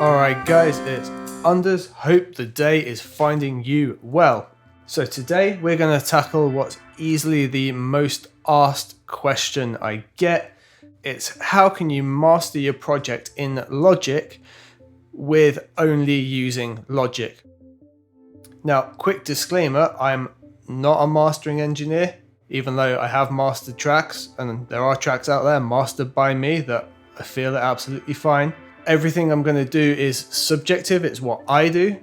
Alright guys, it's Anders. Hope the day is finding you well. So today we're going to tackle what's easily the most asked question I get. It's how can you master your project in Logic with only using Logic? Now, quick disclaimer, I'm not a mastering engineer, even though I have mastered tracks, and there are tracks out there mastered by me that I feel are absolutely fine. Everything I'm going to do is subjective. It's what I do.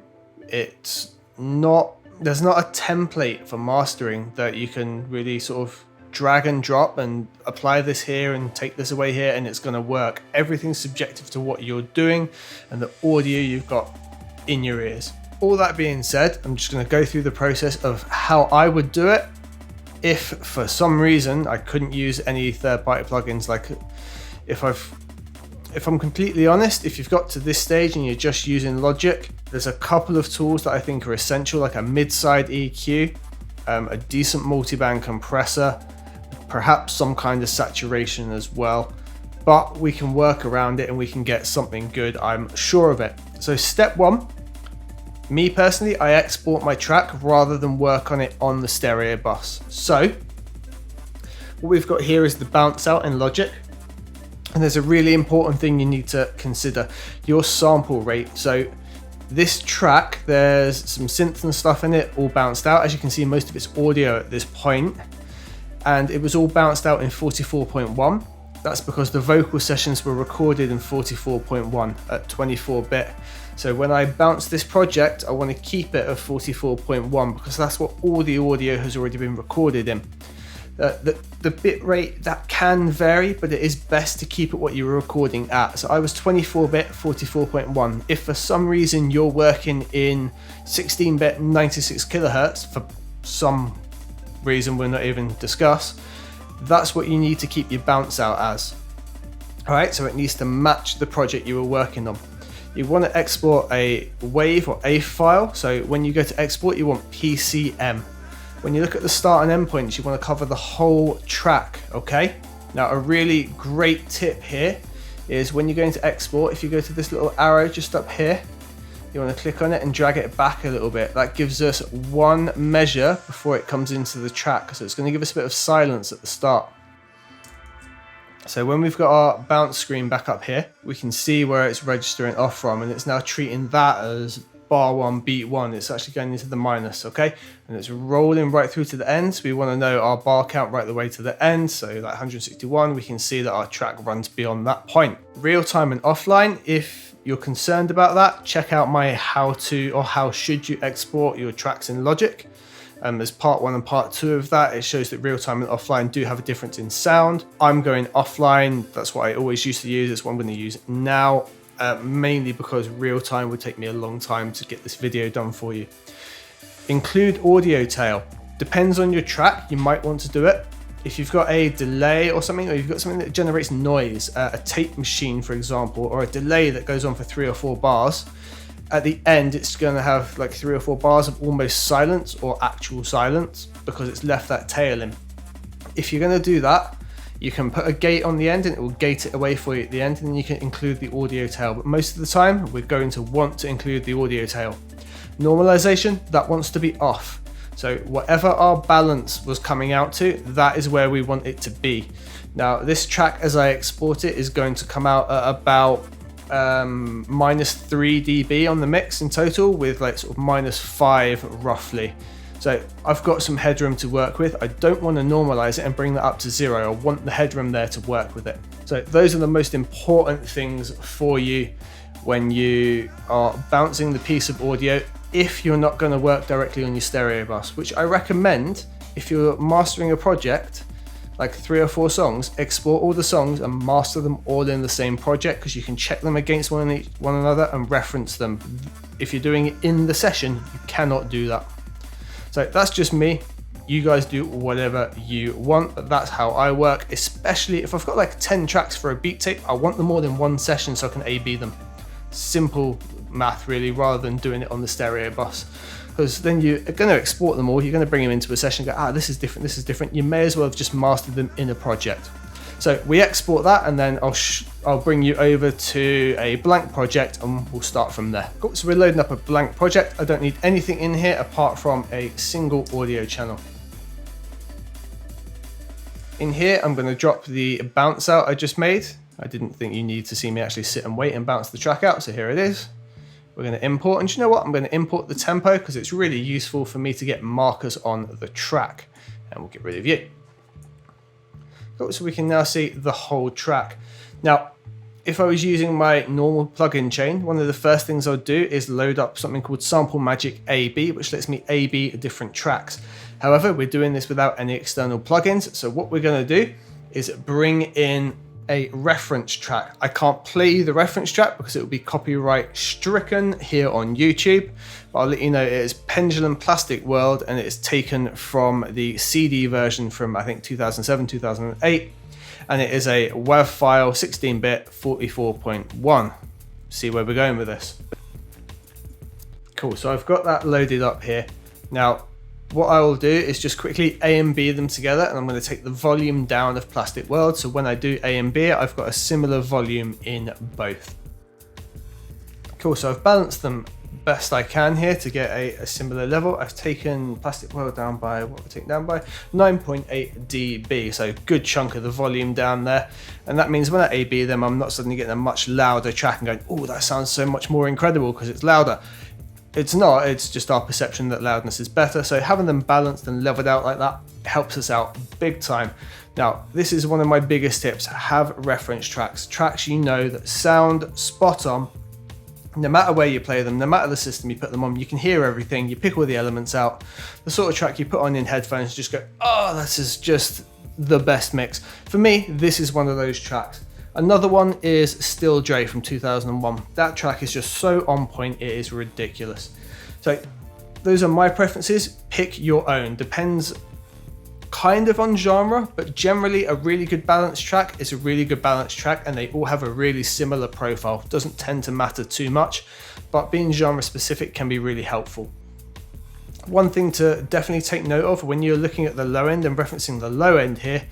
There's not a template for mastering that you can really sort of drag and drop and apply this here and take this away here and it's going to work. Everything's subjective to what you're doing and the audio you've got in your ears. All that being said, I'm just going to go through the process of how I would do it if for some reason I couldn't use any third-party plugins. Like if I'm completely honest, if you've got to this stage and you're just using Logic, there's a couple of tools that I think are essential, like a mid-side EQ, a decent multiband compressor, perhaps some kind of saturation as well. But we can work around it and we can get something good, I'm sure of it. So step one, me personally, I export my track rather than work on it on the stereo bus. So what we've got here is the bounce out in Logic. And there's a really important thing you need to consider, your sample rate. So this track, there's some synth and stuff in it, all bounced out. As you can see, most of it's audio at this point, and it was all bounced out in 44.1. That's because the vocal sessions were recorded in 44.1 at 24-bit. So when I bounce this project, I want to keep it at 44.1 because that's what all the audio has already been recorded in. The bit rate, that can vary, but it is best to keep it what you were recording at. So I was 24-bit, 44.1. If for some reason you're working in 16-bit, 96 kilohertz, for some reason we'll not even discuss, that's what you need to keep your bounce out as. All right, so it needs to match the project you were working on. You want to export a WAV or AV file. So when you go to export, you want PCM. When you look at the start and end points, you want to cover the whole track, okay? Now, a really great tip here is when you're going to export, if you go to this little arrow just up here, you want to click on it and drag it back a little bit. That gives us one measure before it comes into the track. So it's going to give us a bit of silence at the start. So when we've got our bounce screen back up here, we can see where it's registering off from, and it's now treating that as bar one, beat one. It's actually going into the minus, okay? And it's rolling right through to the end. So we want to know our bar count right the way to the end. So like 161, we can see that our track runs beyond that point. Real time and offline, if you're concerned about that, check out my how to or how should you export your tracks in Logic. There's part 1 and part 2 of that. It shows that real time and offline do have a difference in sound. I'm going offline. That's what I always used to use. It's what I'm going to use now. Mainly because real time would take me a long time to get this video done for you. Include audio tail. Depends on your track, you might want to do it. If you've got a delay or something, or you've got something that generates noise, a tape machine for example, or a delay that goes on for 3 or 4 bars, at the end it's going to have like 3 or 4 bars of almost silence or actual silence because it's left that tail in. If you're going to do that, you can put a gate on the end and it will gate it away for you at the end, and then you can include the audio tail. But most of the time, we're going to want to include the audio tail. Normalization, that wants to be off. So whatever our balance was coming out to, that is where we want it to be. Now, this track, as I export it, is going to come out at about minus 3 dB on the mix in total, with like sort of minus 5 roughly. So I've got some headroom to work with. I don't want to normalize it and bring that up to 0. I want the headroom there to work with it. So those are the most important things for you when you are bouncing the piece of audio if you're not going to work directly on your stereo bus, which I recommend. If you're mastering a project, like 3 or 4 songs, export all the songs and master them all in the same project, because you can check them against one another and reference them. If you're doing it in the session, you cannot do that. So that's just me. You guys do whatever you want, but that's how I work, especially if I've got like 10 tracks for a beat tape. I want them all in one session so I can A/B them. Simple math really, rather than doing it on the stereo bus, because then you're going to export them all. You're going to bring them into a session and go, this is different, this is different. You may as well have just mastered them in a project. So we export that, and then I'll bring you over to a blank project and we'll start from there. Cool. So we're loading up a blank project. I don't need anything in here apart from a single audio channel. In here, I'm going to drop the bounce out I just made. I didn't think you need to see me actually sit and wait and bounce the track out, so here it is. We're going to import, and you know what? I'm going to import the tempo because it's really useful for me to get markers on the track, and we'll get rid of you. Cool, so we can now see the whole track. Now, if I was using my normal plugin chain, one of the first things I'll do is load up something called Sample Magic AB, which lets me AB different tracks. However, we're doing this without any external plugins, so what we're going to do is bring in a reference track. I can't play the reference track because it will be copyright stricken here on YouTube, but I'll let you know it is Pendulum Plastic World, and it is taken from the CD version from I think 2007, 2008, and it is a WAV file 16-bit 44.1. See where we're going with this. Cool, so I've got that loaded up here. Now, what I will do is just quickly A and B them together, and I'm going to take the volume down of Plastic World, so when I do A and B, I've got a similar volume in both. Cool, so I've balanced them best I can here to get a similar level. I've taken Plastic World down by, what we're taking down by? 9.8 dB, so good chunk of the volume down there. And that means when I A-B them, I'm not suddenly getting a much louder track and going, oh, that sounds so much more incredible because it's louder. It's not, it's just our perception that loudness is better. So having them balanced and leveled out like that helps us out big time. Now, this is one of my biggest tips. Have reference tracks you know that sound spot on. No matter where you play them, no matter the system you put them on, you can hear everything, you pick all the elements out. The sort of track you put on in headphones, just go, oh, this is just the best mix. For me, this is one of those tracks. Another one is Still Dre from 2001. That track is just so on point, it is ridiculous. So those are my preferences. Pick your own. Depends kind of on genre, but generally a really good balanced track is a really good balanced track, and they all have a really similar profile. Doesn't tend to matter too much, but being genre specific can be really helpful. One thing to definitely take note of when you're looking at the low end and referencing the low end here,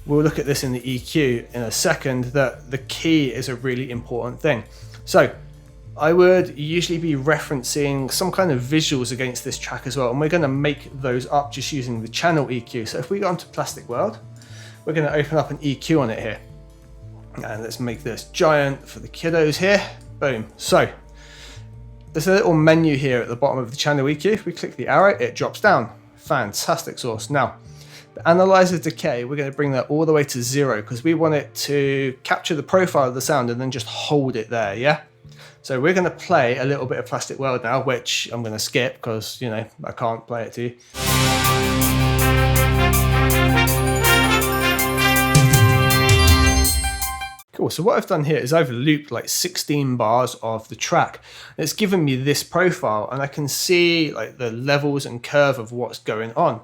we'll look at this in the EQ in a second, that the key is a really important thing. So I would usually be referencing some kind of visuals against this track as well, and we're going to make those up just using the channel EQ. So if we go onto Plastic World, we're going to open up an EQ on it here, and let's make this giant for the kiddos here. Boom. So there's a little menu here at the bottom of the channel EQ. If we click the arrow, it drops down. Fantastic source. Now, the analyzer decay, we're going to bring that all the way to 0 because we want it to capture the profile of the sound and then just hold it there, yeah? So we're going to play a little bit of Plastic World now, which I'm going to skip because, you know, I can't play it to you. Cool, so what I've done here is I've looped like 16 bars of the track. It's given me this profile, and I can see like the levels and curve of what's going on.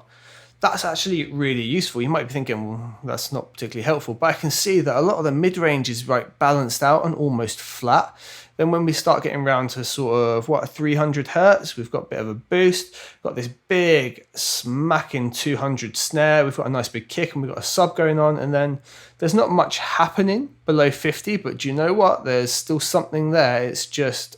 That's actually really useful. You might be thinking, well, that's not particularly helpful, but I can see that a lot of the mid-range is right balanced out and almost flat. Then when we start getting around to sort of, what, 300 hertz, we've got a bit of a boost, got this big smacking 200 snare, we've got a nice big kick, and we've got a sub going on, and then there's not much happening below 50, but do you know what? There's still something there. It's just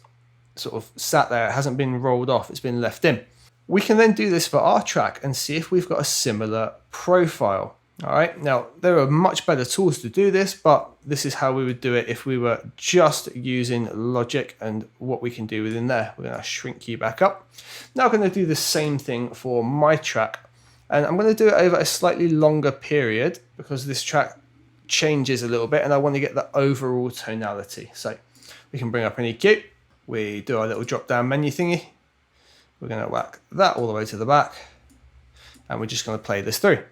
sort of sat there. It hasn't been rolled off. It's been left in. We can then do this for our track and see if we've got a similar profile. All right, now there are much better tools to do this, but this is how we would do it if we were just using Logic and what we can do within there. We're going to shrink you back up. Now I'm going to do the same thing for my track, and I'm going to do it over a slightly longer period because this track changes a little bit and I want to get the overall tonality. So we can bring up an EQ, we do our little drop down menu thingy, we're going to whack that all the way to the back, and we're just going to play this through.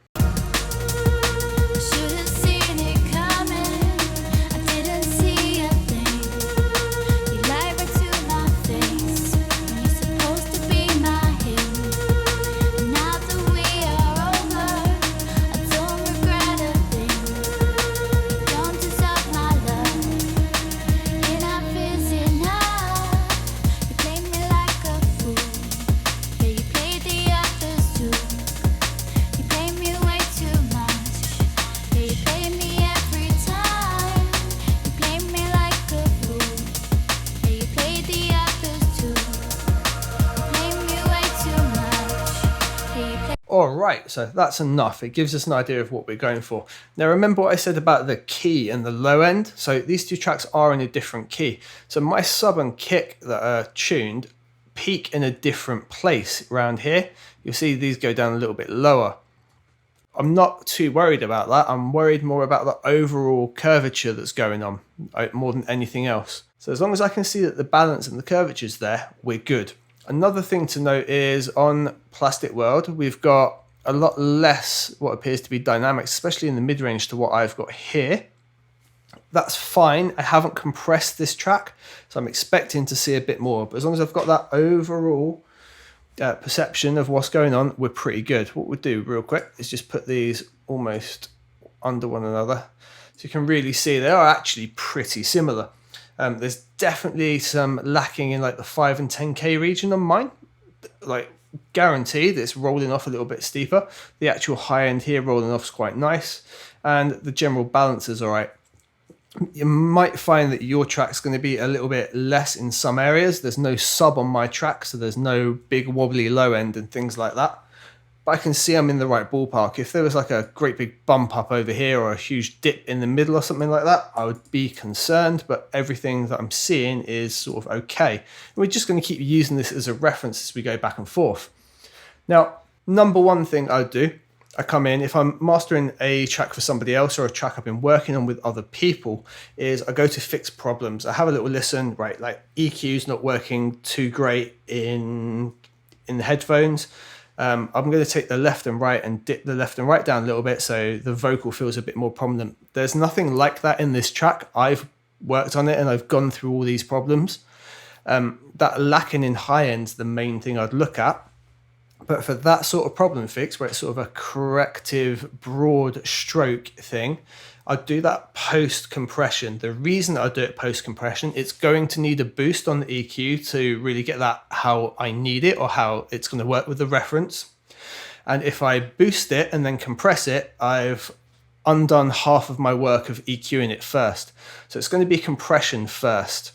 Play me All right, so that's enough. It gives us an idea of what we're going for. Now, remember what I said about the key and the low end? So these two tracks are in a different key. So my sub and kick that are tuned peak in a different place around here. You'll see these go down a little bit lower. I'm not too worried about that. I'm worried more about the overall curvature that's going on, more than anything else. So as long as I can see that the balance and the curvature's there, we're good. Another thing to note is on Plastic World, we've got a lot less what appears to be dynamics, especially in the mid-range to what I've got here. That's fine. I haven't compressed this track, so I'm expecting to see a bit more. But as long as I've got that overall perception of what's going on, we're pretty good. What we'll do real quick is just put these almost under one another. So you can really see they are actually pretty similar. There's definitely some lacking in like the 5 and 10k region on mine. Like guaranteed it's rolling off a little bit steeper. The actual high end here rolling off is quite nice. And the general balance is all right. You might find that your track's going to be a little bit less in some areas. There's no sub on my track, so there's no big wobbly low end and things like that. But I can see I'm in the right ballpark. If there was like a great big bump up over here or a huge dip in the middle or something like that, I would be concerned, but everything that I'm seeing is sort of okay. And we're just going to keep using this as a reference as we go back and forth. Now, number one thing I would do, I come in, if I'm mastering a track for somebody else or a track I've been working on with other people, is I go to fix problems. I have a little listen, right, like EQ's not working too great in the headphones. I'm going to take the left and right and dip the left and right down a little bit so the vocal feels a bit more prominent. There's nothing like that in this track. I've worked on it and I've gone through all these problems. That lacking in high end's the main thing I'd look at. But for that sort of problem fix, where it's sort of a corrective broad stroke thing, I'd do that post compression. The reason I do it post compression, it's going to need a boost on the EQ to really get that how I need it or how it's going to work with the reference. And if I boost it and then compress it, I've undone half of my work of EQing it first. So it's going to be compression first.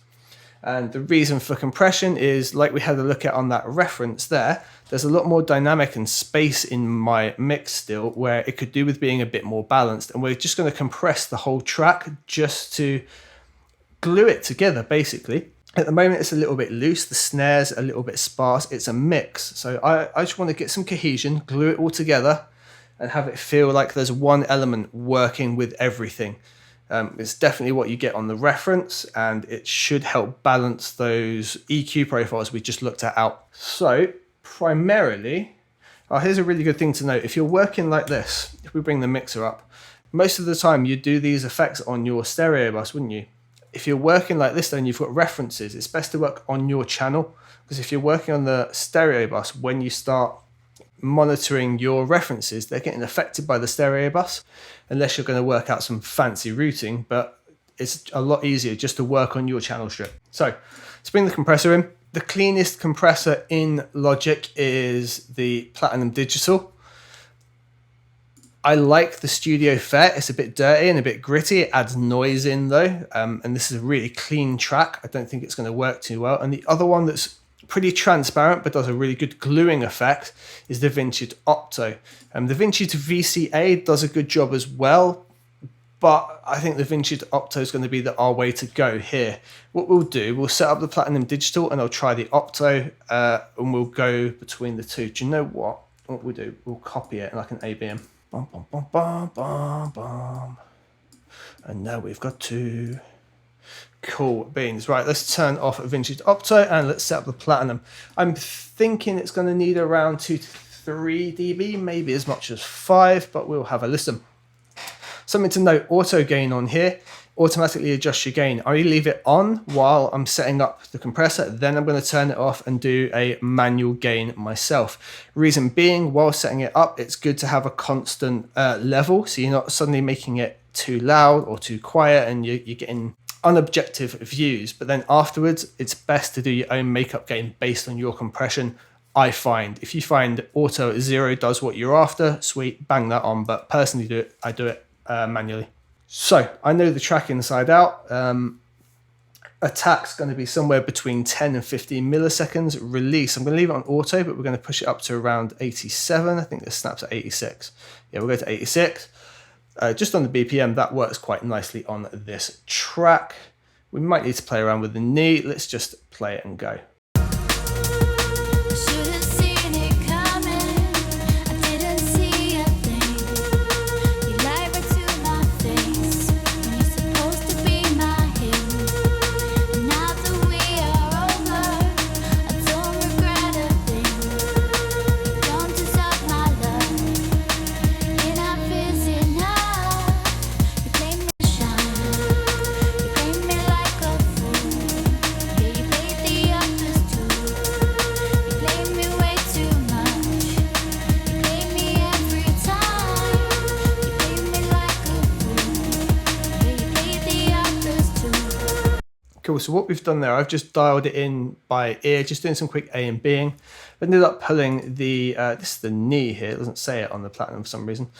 And the reason for compression is, like we had a look at on that reference there, there's a lot more dynamic and space in my mix still where it could do with being a bit more balanced. And we're just going to compress the whole track just to glue it together, basically. At the moment, it's a little bit loose. The snare's a little bit sparse. It's a mix. So I just want to get some cohesion, glue it all together, and have it feel like there's one element working with everything. It's definitely what you get on the reference, and it should help balance those EQ profiles we just looked at out. So primarily, here's a really good thing to note. If you're working like this, if we bring the mixer up, most of the time you do these effects on your stereo bus, wouldn't you? If you're working like this, then you've got references. It's best to work on your channel, because if you're working on the stereo bus, when you start monitoring your references, they're getting affected by the stereo bus, unless you're going to work out some fancy routing, but it's a lot easier just to work on your channel strip. So let's bring the compressor in. The cleanest compressor in Logic is the Platinum Digital. I like the Studio Fair. It's a bit dirty and a bit gritty. It adds noise in though, and this is a really clean track. I don't think it's going to work too well. And the other one that's pretty transparent but does a really good gluing effect is the Vintage Opto. The Vintage VCA does a good job as well, but I think the Vintage Opto is going to be our way to go here. What we'll do, we'll set up the Platinum Digital and I'll try the Opto, and we'll go between the two. Do you know what we'll do? We'll copy it like an ABM. Bum, bum, bum, bum, bum, bum. And now we've got two. Cool beans. Right, let's turn off Vintage Opto and let's set up the Platinum. I'm thinking it's going to need around 2 to 3 dB, maybe as much as 5, but we'll have a listen. Something to note, auto gain on here, automatically adjust your gain. I leave it on while I'm setting up the compressor, then I'm going to turn it off and do a manual gain myself. Reason being, while setting it up, it's good to have a constant level, so you're not suddenly making it too loud or too quiet and you're getting unobjective views. But then afterwards, it's best to do your own makeup gain based on your compression. I find if you find auto at 0 does what you're after, sweet, bang that on. But personally, I do it manually. So I know the track inside out. Attack's going to be somewhere between 10 and 15 milliseconds. Release, I'm going to leave it on auto, but we're going to push it up to around 87. I think this snaps at 86. Yeah, we'll go to 86. Just on the BPM, that works quite nicely on this track. We might need to play around with the knee. Let's just play it and go. Cool, so what we've done there, I've just dialed it in by ear, just doing some quick A and Bing. I've ended up pulling the, this is the knee here, it doesn't say it on the Platinum for some reason.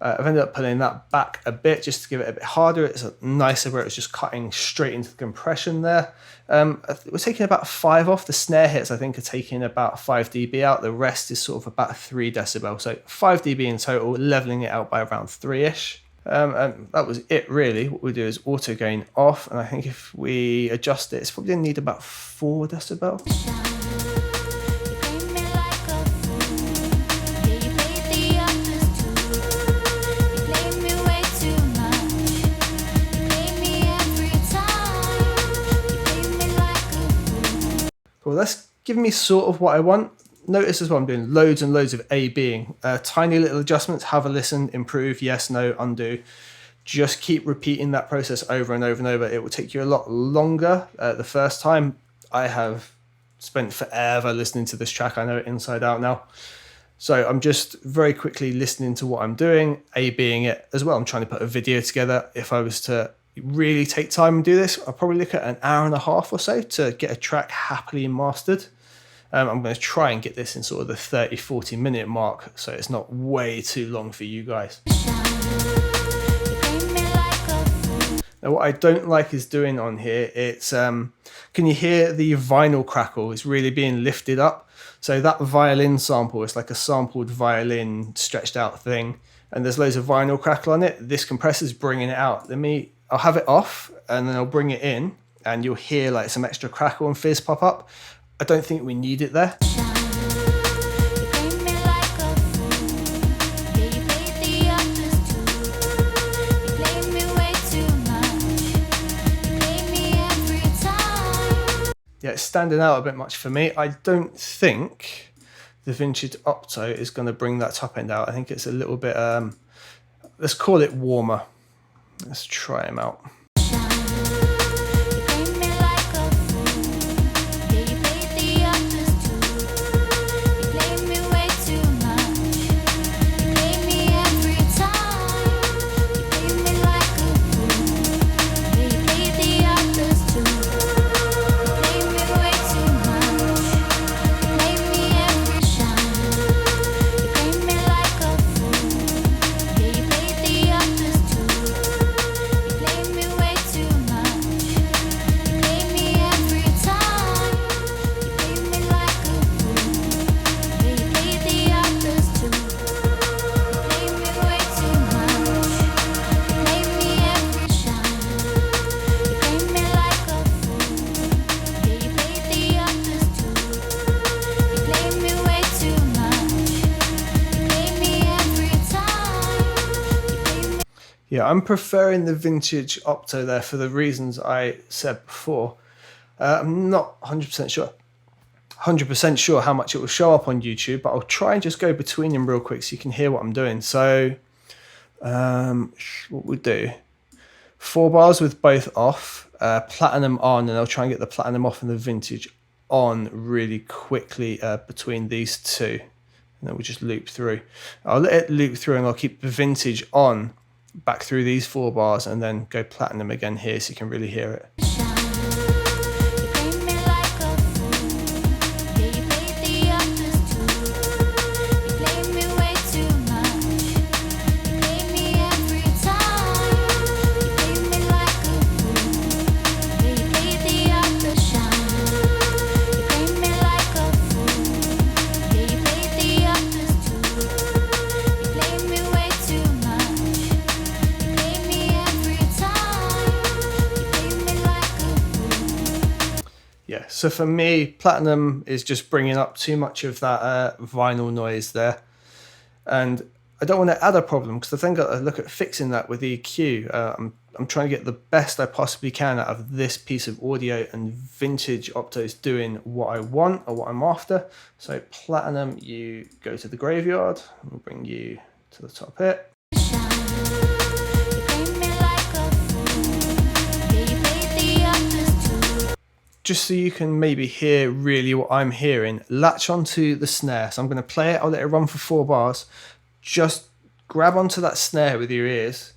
I've ended up pulling that back a bit just to give it a bit harder. It's nicer where it's just cutting straight into the compression there. We're taking about 5 off. The snare hits, I think, are taking about 5 dB out. The rest is sort of about 3 decibel. So 5 dB in total, leveling it out by around 3-ish. And that was it really. What we do is auto gain off, and I think if we adjust it, it's probably going to need about 4 decibel. Well, that's giving me sort of what I want. Notice as well I'm doing loads and loads of A-Bing. Tiny little adjustments, have a listen, improve, yes, no, undo. Just keep repeating that process over and over and over. It will take you a lot longer. The first time, I have spent forever listening to this track. I know it inside out now. So I'm just very quickly listening to what I'm doing, A-Bing it as well. I'm trying to put a video together. If I was to really take time and do this, I'll probably look at an hour and a half or so to get a track happily mastered. I'm going to try and get this in sort of the 30-40 minute mark, so it's not way too long for you guys. Now what I don't like is doing on here, it's, can you hear the vinyl crackle? It's really being lifted up. So that violin sample, it's like a sampled violin stretched out thing, and there's loads of vinyl crackle on it. This compressor's bringing it out. I'll have it off and then I'll bring it in and you'll hear like some extra crackle and fizz pop up. I don't think we need it there. Yeah, it's standing out a bit much for me. I don't think the vintage Opto is going to bring that top end out. I think it's a little bit, let's call it warmer. Let's try him out. Yeah, I'm preferring the vintage Opto there for the reasons I said before. I'm not 100% sure how much it will show up on YouTube, but I'll try and just go between them real quick so you can hear what I'm doing. So what we do, 4 bars with both off, platinum on, and I'll try and get the platinum off and the vintage on really quickly between these two. And then we'll just loop through. I'll let it loop through and I'll keep the vintage on back through these 4 bars and then go platinum again here so you can really hear it. so for me, platinum is just bringing up too much of that vinyl noise there. And I don't want to add a problem, because I think I look at fixing that with EQ. I'm trying to get the best I possibly can out of this piece of audio, and Vintage Opto's doing what I want or what I'm after. So platinum, you go to the graveyard. We'll bring you to the top here. Just so you can maybe hear really what I'm hearing, latch onto the snare. So I'm going to play it, I'll let it run for 4 bars. Just grab onto that snare with your ears.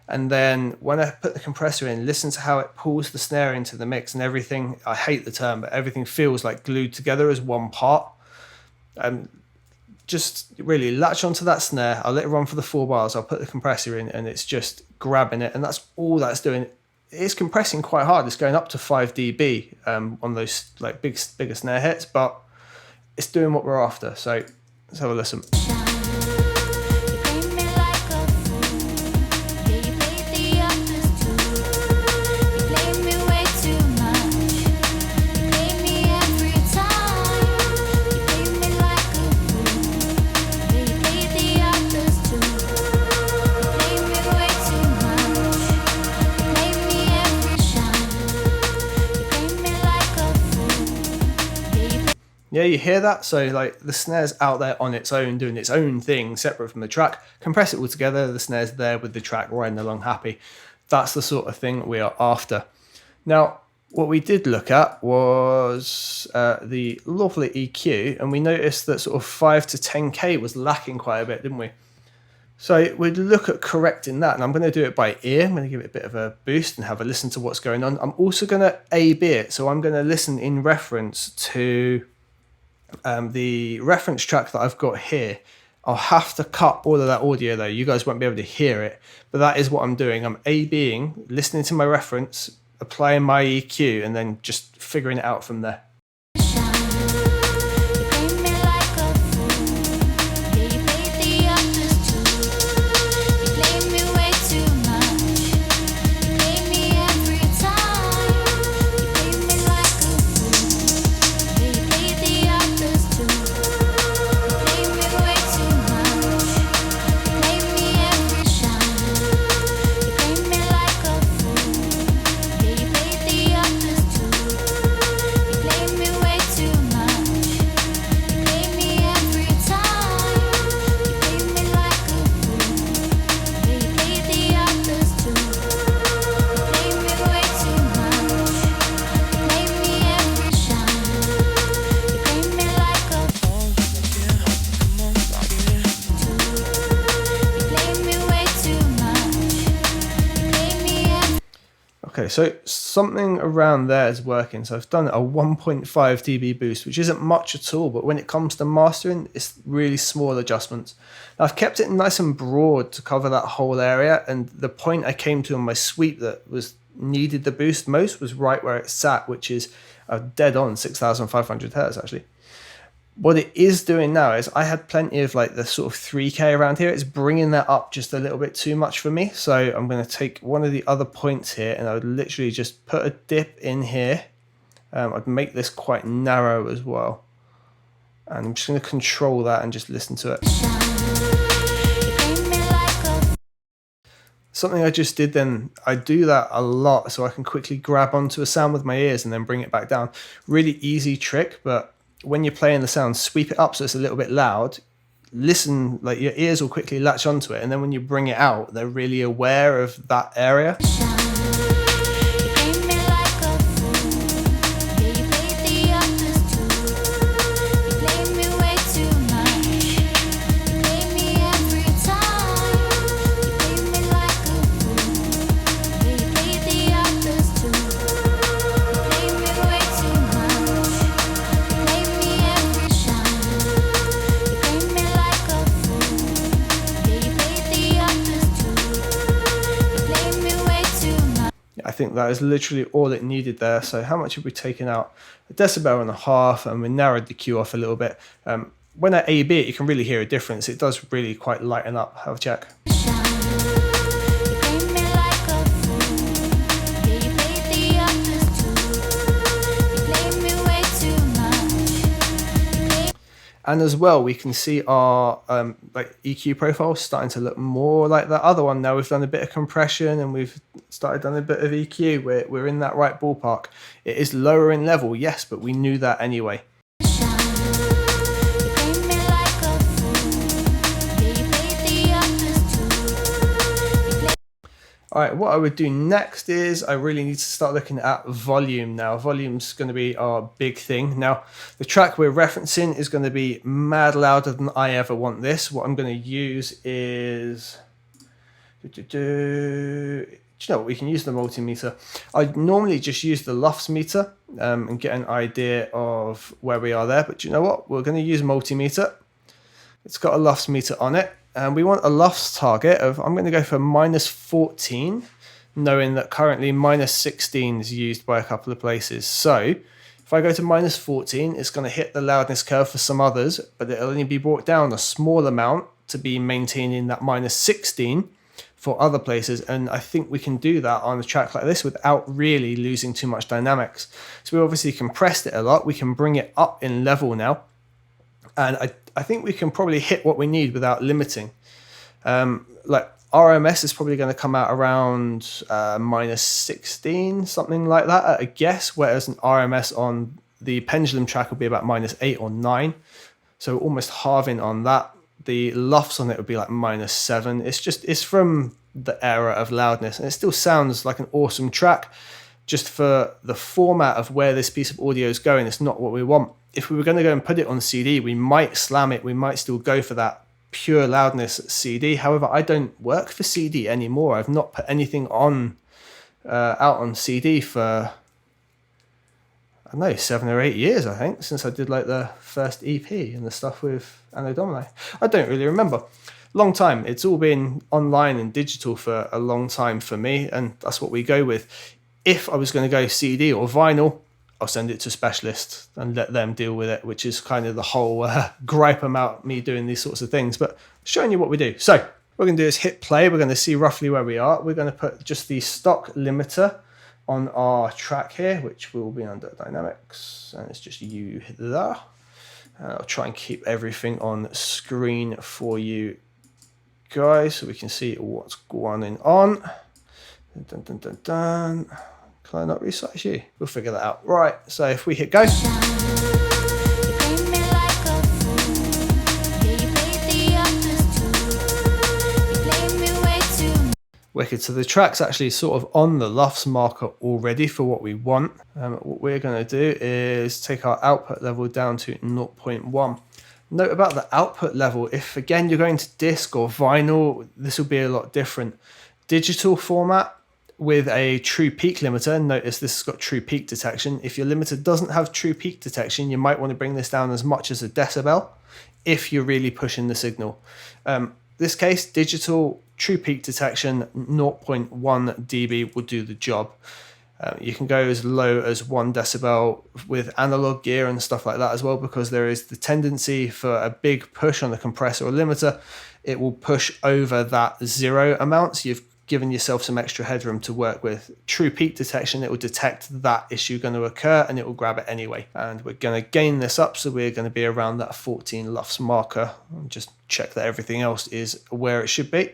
And then when I put the compressor in, listen to how it pulls the snare into the mix, and everything, I hate the term, but everything feels like glued together as one part. Just really latch onto that snare. I'll let it run for the 4 bars. I'll put the compressor in, and it's just grabbing it. And that's all that's doing. It's compressing quite hard. It's going up to 5 dB on those like bigger snare hits, but it's doing what we're after. So let's have a listen. Yeah, you hear that? So like the snare's out there on its own, doing its own thing, separate from the track. Compress it all together, the snare's there with the track riding along happy. That's the sort of thing we are after. Now, what we did look at was the lovely EQ, and we noticed that sort of 5 to 10K was lacking quite a bit, didn't we? So we'd look at correcting that, and I'm going to do it by ear. I'm going to give it a bit of a boost and have a listen to what's going on. I'm also going to A-B it, so I'm going to listen in reference to the reference track that I've got here. I'll have to cut all of that audio though. You guys won't be able to hear it, but that is what I'm doing. I'm A-Bing, listening to my reference, applying my EQ, and then just figuring it out from there. Okay, so something around there is working. So I've done a 1.5 dB boost, which isn't much at all, but when it comes to mastering, it's really small adjustments. Now, I've kept it nice and broad to cover that whole area, and the point I came to on my sweep that was needed the boost most was right where it sat, which is dead on 6,500 hertz actually. What it is doing now is I had plenty of like the sort of 3K around here. It's bringing that up just a little bit too much for me. So I'm going to take one of the other points here, and I would literally just put a dip in here. I'd make this quite narrow as well. And I'm just going to control that and just listen to it. Something I just did then, I do that a lot so I can quickly grab onto a sound with my ears and then bring it back down. Really easy trick, but when you're playing the sound, sweep it up so it's a little bit loud. Listen, like your ears will quickly latch onto it, and then when you bring it out, they're really aware of that area. I think that is literally all it needed there. So how much have we taken out? 1.5 decibels, and we narrowed the Q off a little bit. When I A-B it, you can really hear a difference. It does really quite lighten up. Have a check. And as well, we can see our like EQ profile starting to look more like that other one. Now we've done a bit of compression and we've started done a bit of EQ. We're in that right ballpark. It is lower in level, yes, but we knew that anyway. All right, what I would do next is I really need to start looking at volume now. Volume's going to be our big thing. Now, the track we're referencing is going to be mad louder than I ever want this. What I'm going to use is... Do you know what? We can use the multimeter. I normally just use the LUFS meter and get an idea of where we are there. But do you know what? We're going to use multimeter. It's got a LUFS meter on it. And we want a LUFS target of, I'm going to go for -14, knowing that currently -16 is used by a couple of places. So if I go to -14, it's going to hit the loudness curve for some others, but it'll only be brought down a small amount to be maintaining that -16 for other places. And I think we can do that on a track like this without really losing too much dynamics. So we obviously compressed it a lot. We can bring it up in level now. And I think we can probably hit what we need without limiting. Like RMS is probably going to come out around -16, something like that at a guess, whereas an RMS on the pendulum track will be about -8 or 9. So almost halving on that. The LUFS on it would be like -7. It's from the era of loudness, and it still sounds like an awesome track. Just for the format of where this piece of audio is going, it's not what we want. If we were going to go and put it on CD, we might slam it. We might still go for that pure loudness CD. However, I don't work for CD anymore. I've not put anything on out on CD for, I don't know, 7 or 8 years, I think, since I did like the first EP and the stuff with Anno Domini. I don't really remember. Long time. It's all been online and digital for a long time for me, and that's what we go with. If I was going to go CD or vinyl, I'll send it to specialists and let them deal with it, which is kind of the whole gripe about me doing these sorts of things. But showing you what we do. So what we're going to do is hit play. We're going to see roughly where we are. We're going to put just the stock limiter on our track here, which will be under dynamics. And it's just you there. And I'll try and keep everything on screen for you guys so we can see what's going on. Dun, dun, dun, dun. Can I not resize you? We'll figure that out. Right, so if we hit go. Wicked. So the track's actually sort of on the LUFS marker already for what we want. What we're going to do is take our output level down to 0.1. Note about the output level. If again you're going to disc or vinyl, this will be a lot different. Digital format with a true peak limiter, notice this has got true peak detection. If your limiter doesn't have true peak detection, you might want to bring this down as much as a decibel if you're really pushing the signal. This case, digital true peak detection 0.1 dB will do the job. You can go as low as 1 decibel with analog gear and stuff like that as well, because there is the tendency for a big push on the compressor or limiter, it will push over that 0 amount. So you've given yourself some extra headroom to work with. True peak detection, it will detect that issue going to occur and it will grab it anyway. And we're going to gain this up, so we're going to be around that 14 LUFS marker. And just check that everything else is where it should be.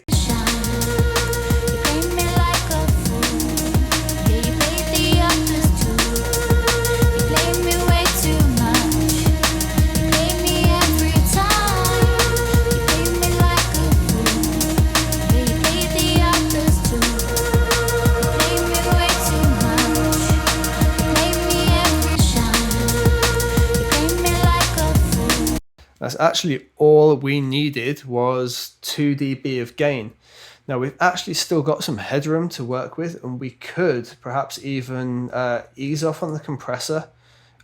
That's actually all we needed was 2 dB of gain. Now we've actually still got some headroom to work with, and we could perhaps even ease off on the compressor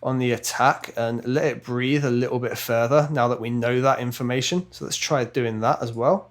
on the attack and let it breathe a little bit further now that we know that information. So let's try doing that as well.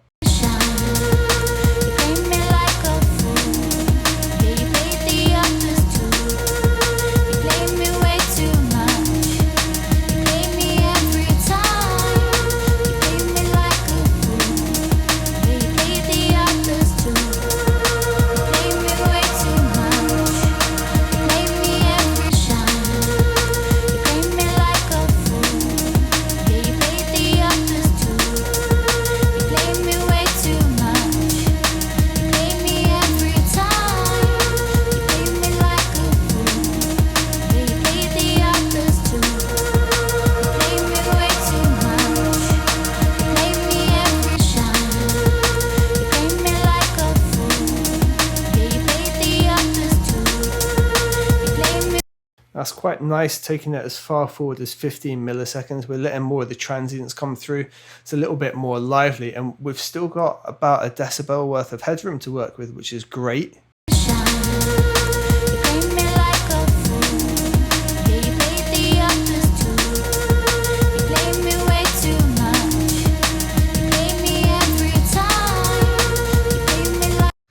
That's quite nice, taking it as far forward as 15 milliseconds. We're letting more of the transients come through. It's a little bit more lively, and we've still got about a decibel worth of headroom to work with, which is great.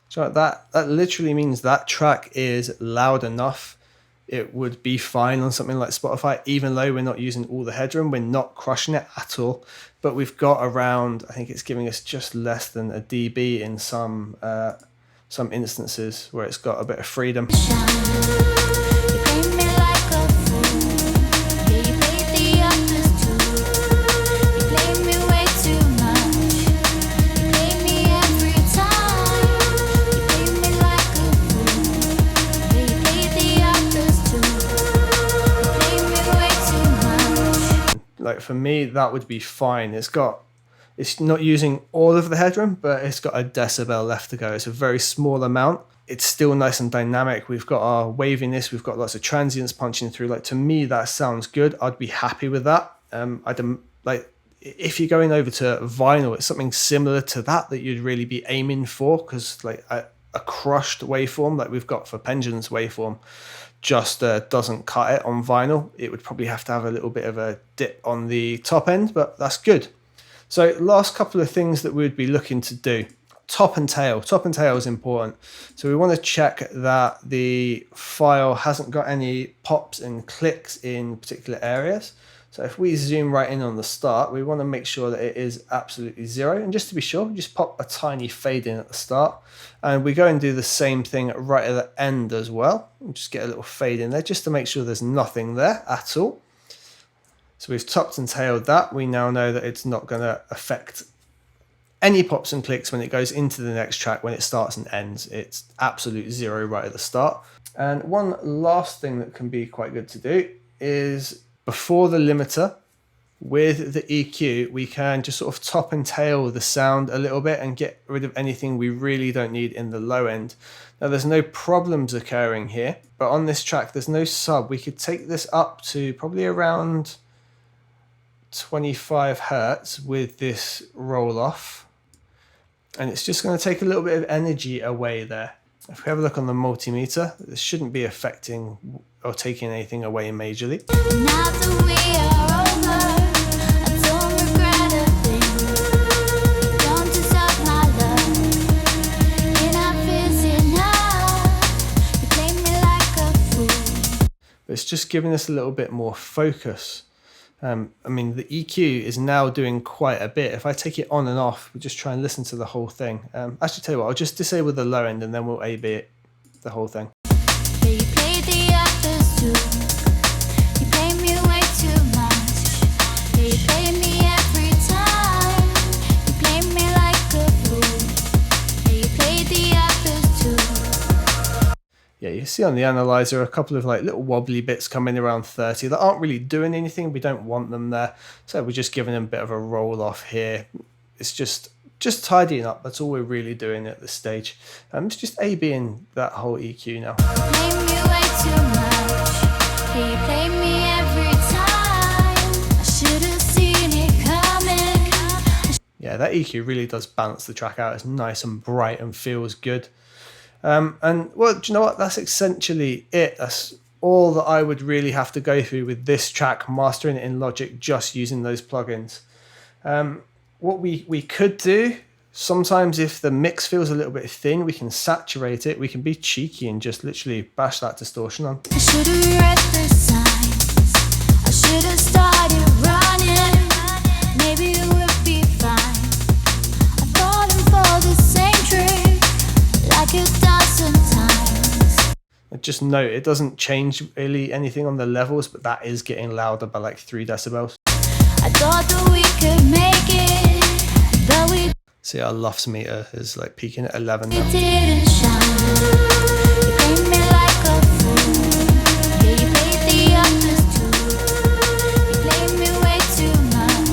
So that literally means that track is loud enough. It would be fine on something like Spotify, even though we're not using all the headroom. We're not crushing it at all, but we've got around, I think it's giving us just less than a dB in some instances where it's got a bit of freedom. Like for me, that would be fine. It's not using all of the headroom, but it's got a decibel left to go. It's a very small amount. It's still nice and dynamic. We've got our waviness. We've got lots of transients punching through. Like, to me, that sounds good. I'd be happy with that. If you're going over to vinyl, it's something similar to that you'd really be aiming for, because like a crushed waveform like we've got for Pendulum's waveform just doesn't cut it on vinyl. It would probably have to have a little bit of a dip on the top end, but that's good. So last couple of things that we would be looking to do. Top and tail. Top and tail is important. So we want to check that the file hasn't got any pops and clicks in particular areas. So if we zoom right in on the start, we want to make sure that it is absolutely 0. And just to be sure, just pop a tiny fade in at the start. And we go and do the same thing right at the end as well. We'll just get a little fade in there just to make sure there's nothing there at all. So we've topped and tailed that. We now know that it's not going to affect any pops and clicks when it goes into the next track, when it starts and ends. It's absolute 0 right at the start. And one last thing that can be quite good to do is, before the limiter with the EQ, we can just sort of top and tail the sound a little bit and get rid of anything we really don't need in the low end. Now there's no problems occurring here, but on this track there's no sub. We could take this up to probably around 25 Hertz with this roll off, and it's just going to take a little bit of energy away there. If we have a look on the multimeter, this shouldn't be affecting or taking anything away majorly. Now that we are over, I don't regret a thing. You don't deserve my love. You're not busy now. You play me like a fool. But it's just giving us a little bit more focus. I mean, the EQ is now doing quite a bit. If I take it on and off, we'll just try and listen to the whole thing. Actually, tell you what, I'll just disable the low end and then we'll A/B it, the whole thing. Yeah, you play the others too. You play me way too much. Yeah, you play me every time. You play me like a fool. Yeah, you play the others too. Yeah, you see on the analyzer a couple of like little wobbly bits coming around 30 that aren't really doing anything. We don't want them there, so we're just giving them a bit of a roll off here. It's just tidying up. That's all we're really doing at this stage. It's just A/Bing that whole EQ now. Play me way too much. Yeah, you play me every time. I should have seen it coming. Yeah, that EQ really does balance the track out. It's nice and bright and feels good. And well, do you know what? That's essentially it. That's all that I would really have to go through with this track, mastering it in Logic, just using those plugins. What we could do, sometimes if the mix feels a little bit thin, we can saturate it. We can be cheeky and just literally bash that distortion on. I should have read the signs. I should have started running. Maybe it would be fine. I've fallen for the same trick like 1,000 times. Just note, it doesn't change really anything on the levels, but that is getting louder by like 3 decibels. I thought that we could make it, but we See, our LUFS meter is like peaking at 11 now. didn't shine. You play me like a fool. Yeah, you played the others too. You play me way too much.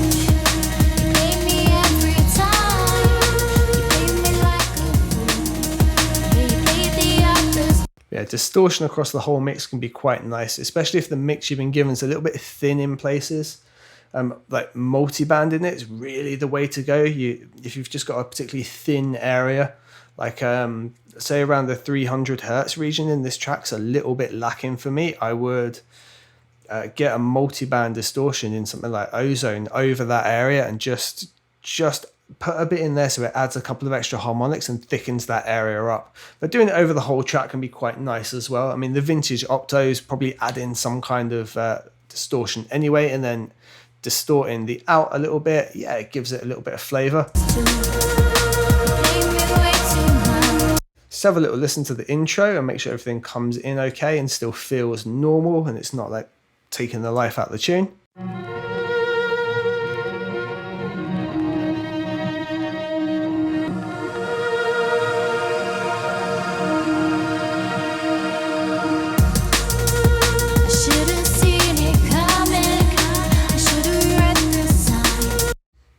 You play me every time. You play me like a fool. Yeah, you played the others. Yeah, distortion across the whole mix can be quite nice, especially if the mix you've been given is a little bit thin in places. Like multi-band in it is really the way to go. If you've just got a particularly thin area, like say around the 300 hertz region in this track's a little bit lacking for me, I would get a multi-band distortion in something like Ozone over that area and just put a bit in there so it adds a couple of extra harmonics and thickens that area up. But doing it over the whole track can be quite nice as well. I mean, the vintage Optos probably add in some kind of distortion anyway, and then distorting the out a little bit, yeah, it gives it a little bit of flavor. Just have a little listen to the intro and make sure everything comes in okay and still feels normal and it's not like taking the life out of the tune.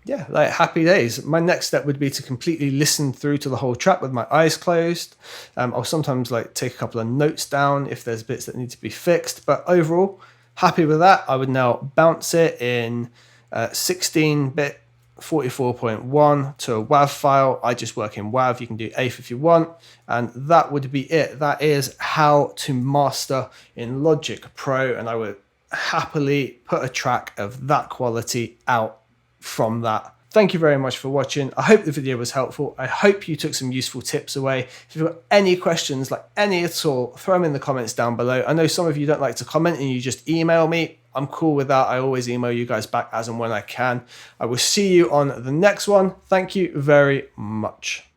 Yeah, like happy days. My next step would be to completely listen through to the whole track with my eyes closed. I'll sometimes like take a couple of notes down if there's bits that need to be fixed, but overall, happy with that. I would now bounce it in 16-bit 44.1 to a WAV file. I just work in WAV. You can do AIF if you want, and that would be it. That is how to master in Logic Pro, and I would happily put a track of that quality out from that. Thank you very much for watching. I hope the video was helpful. I hope you took some useful tips away. If you've got any questions, like any at all, throw them in the comments down below. I know some of you don't like to comment and you just email me. I'm cool with that. I always email you guys back as and when I can. I will see you on the next one. Thank you very much.